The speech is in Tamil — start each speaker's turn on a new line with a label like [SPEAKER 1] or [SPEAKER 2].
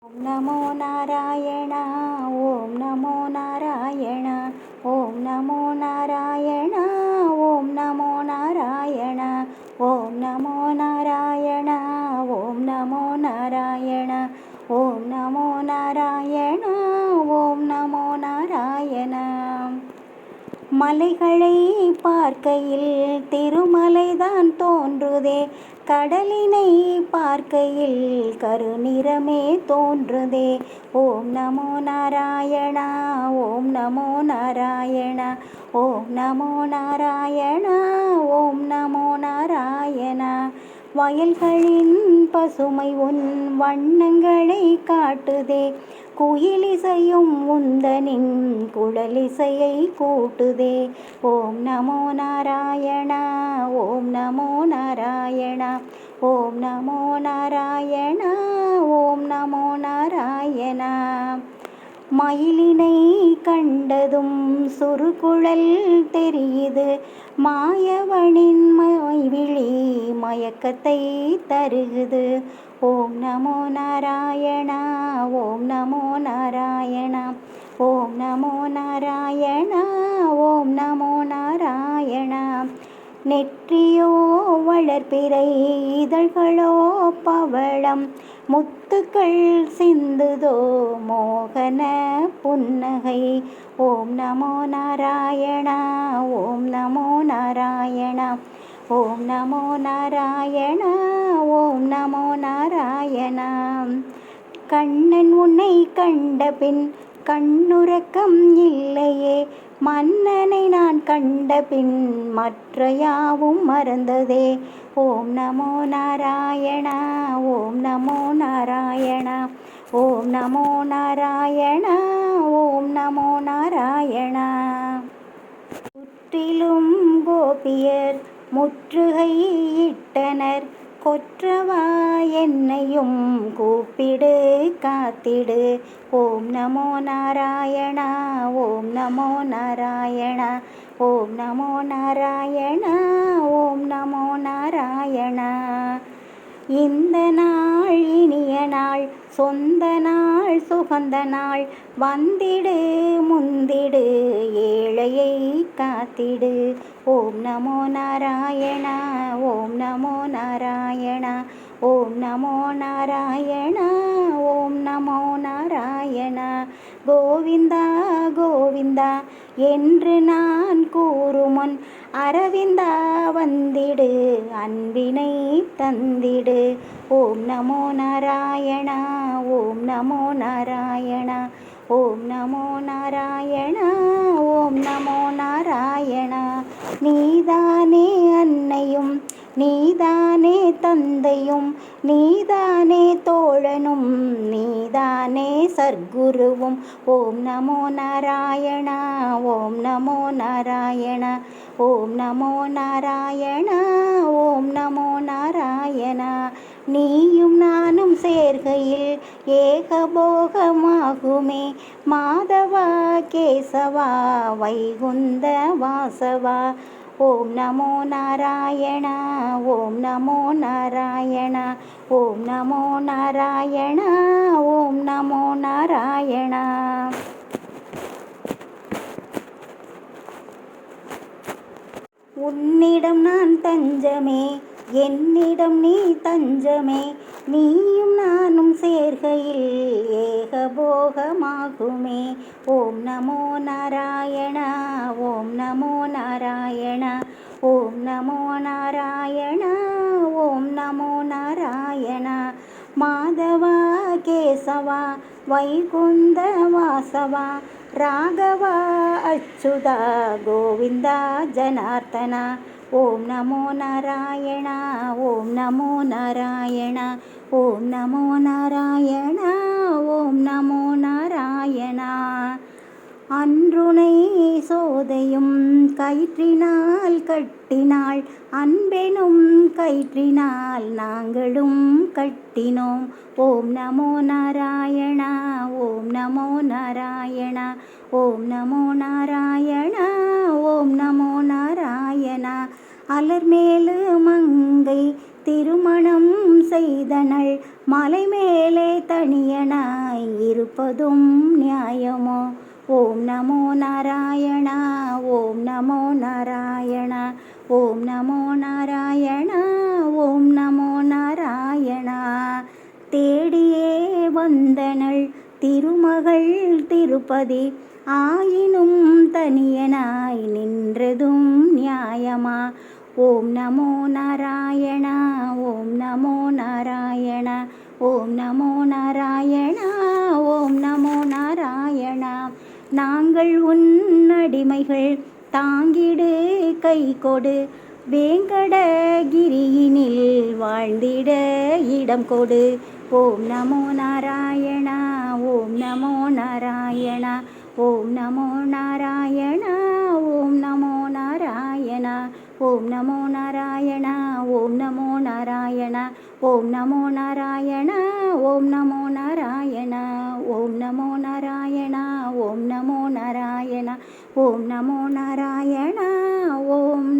[SPEAKER 1] ஓம் நமோ நாராயண. ஓம் நமோ நாராயண. ஓம் நமோ நாராயண. ஓம் நமோ நாராயண. ஓம் நமோ நாராயண. ஓம் நமோ நாராயண. ஓம் நமோ நாராயண. ஓம் நமோ நாராயண. மலைகளை பார்க்கையில் திருமலைதான் தோன்றுதே, கடலினை பார்க்கையில் கருநிறமே தோன்றுதே. ஓம் நமோ நாராயண. ஓம் நமோ நாராயண. ஓம் நமோ நாராயண. ஓம் நமோ நாராயண. வயல்களின் பசுமை உன் வண்ணங்களை காட்டுதே, குயிலிசையும் உந்தனின் குழலிசையை கூட்டுதே. ஓம் நமோ நாராயண. ஓம் நமோ நாராயண. ஓம் நமோ நாராயண. ஓம் நமோ நாராயண. மயிலினை கண்டதும் சுருகுழல் தெரியுது, மாயவனின் மைவிழி மயக்கத்தை தருகுது. ஓம் நமோ நாராயண. ஓம் நமோ நாராயண. ஓம் நமோ நாராயண. ஓம் நமோ நாராயண. நெற்றியோ வளர்பிறை, இதழ்களோ பவளம், முத்துக்கள் சிந்துதோ மோகன புன்னகை. ஓம் நமோ நாராயண. ஓம் நமோ நாராயண. ஓம் நமோ நாராயண. ஓம் நமோ நாராயண. கண்ணன் உன்னை கண்டபின் கண்ணுறக்கம் இல்லையே, மன்னனை நான் கண்டபின் மற்ற யாவும் மறந்ததே. ஓம் நமோ நாராயண. ஓம் நமோ நாராயண. ஓம் நமோ நாராயண. ஓம் நமோ நாராயண. சுற்றிலும் கோபியர் முற்றுகை இட்டனர், கொற்றவா என்னையும் கூப்பிடு காத்திடு. ஓம் நமோ நாராயண. ஓம் நமோ நாராயண. ஓம் நமோ நாராயண. ஓம் நமோ நாராயண. இந்த நாள் இனிய நாள், சொந்த நாள் சுகந்த நாள், வந்திடு முந்திடு ஏழையை காத்திடு. ஓம் நமோ நாராயண. ஓம் நமோ நாராயண. ஓம் நமோ நாராயண. ஓம் நமோ நாராயண. கோவிந்தா கோவிந்தா என்று நான் கூறுமுன், அரவிந்தா வந்திடு அன்பினை தந்திடு. ஓம் நமோ நாராயண. ஓம் நமோ நாராயண. ஓம் நமோ நாராயண. ஓம் நமோ நாராயண. நீதானே அன்னையும் நீதானே தந்தையும், நீதானே தோழனும் நீதானே சர்க்குருவும். ஓம் நமோ நாராயண. ஓம் நமோ நாராயண. ஓம் நமோ நாராயண. ஓம் நமோ நாராயண. நீயும் நானும் சேர்கையில் ஏகபோகமாகுமே, மாதவா கேசவா வைகுந்த வாசவா. ஓம் நமோ நாராயண. ஓம் நமோ நாராயண. ஓம் நமோ நாராயண. ஓம் நமோ நாராயண. உன்னிடம் நான் தஞ்சமே, என்னிடம் நீ தஞ்சமே, நீயும் நானும் சேர்கையில் ஏகபோகமாகுமே. ஓம் நமோ நாராயண. ஓம் நமோ நாராயண. ஓம் நமோ நாராயண. ஓம் நமோ நாராயண. மாதவா கேசவா வைகுந்த வாசவா, ராகவா அச்சுதா கோவிந்தா ஜனார்த்தனா. ஓம் நமோ நாராயண. ஓம் நமோ நாராயண. ஓம் நமோ நாராயண. ஓம் நமோ நாராயண. அன்றுனை சோதையும் கயிற்றினால் கட்டினாள், அன்பெனும் கயிற்றினால் நாங்களும் கட்டினோம். ஓம் நமோ நாராயண. ஓம் நமோ நாராயண. ஓம் நமோ நாராயண. ஓம் நமோ நாராயண. அலர்மேலு மங்கை திருமணம் செய்தனள் மலை மேலே தனியனாய் இருப்பதும் நியாயமோ? ஓம் நமோ நாராயணா, ஓம் நமோ நாராயணா, ஓம் நமோ நாராயணா, ஓம் நமோ நாராயணா. தேடியே வந்தனள் திருமகள் திருப்பதி, ஆயினும் தனியனாய் நின்றதும் நியாயமா? ஓம் நமோ நாராயணா, ஓம் நமோ நாராயணா, ஓம் நமோ நாராயணா, ஓம் நமோ நாராயணா. நாங்கள் உன் அடிமைகள், தாங்கிடு கை கொடு, வேங்கடகிரியினில் வாழ்ந்திட இடம் கொடு. ஓம் நமோ நாராயணா, ஓம் நமோ நாராயணா, ஓம் நமோ நாராயணா, ஓம் நமோ நாராயணா, ஓம் நமோ நாராயணா, ஓம் நமோ நாராயணா, ஓம் நமோ நாராயணா, ஓம் நமோ நாராயணா, ஓம் நமோ நாராயணா, ஓம் நமோ நாராயணா, ஓம் நமோ நாராயணா, ஓம்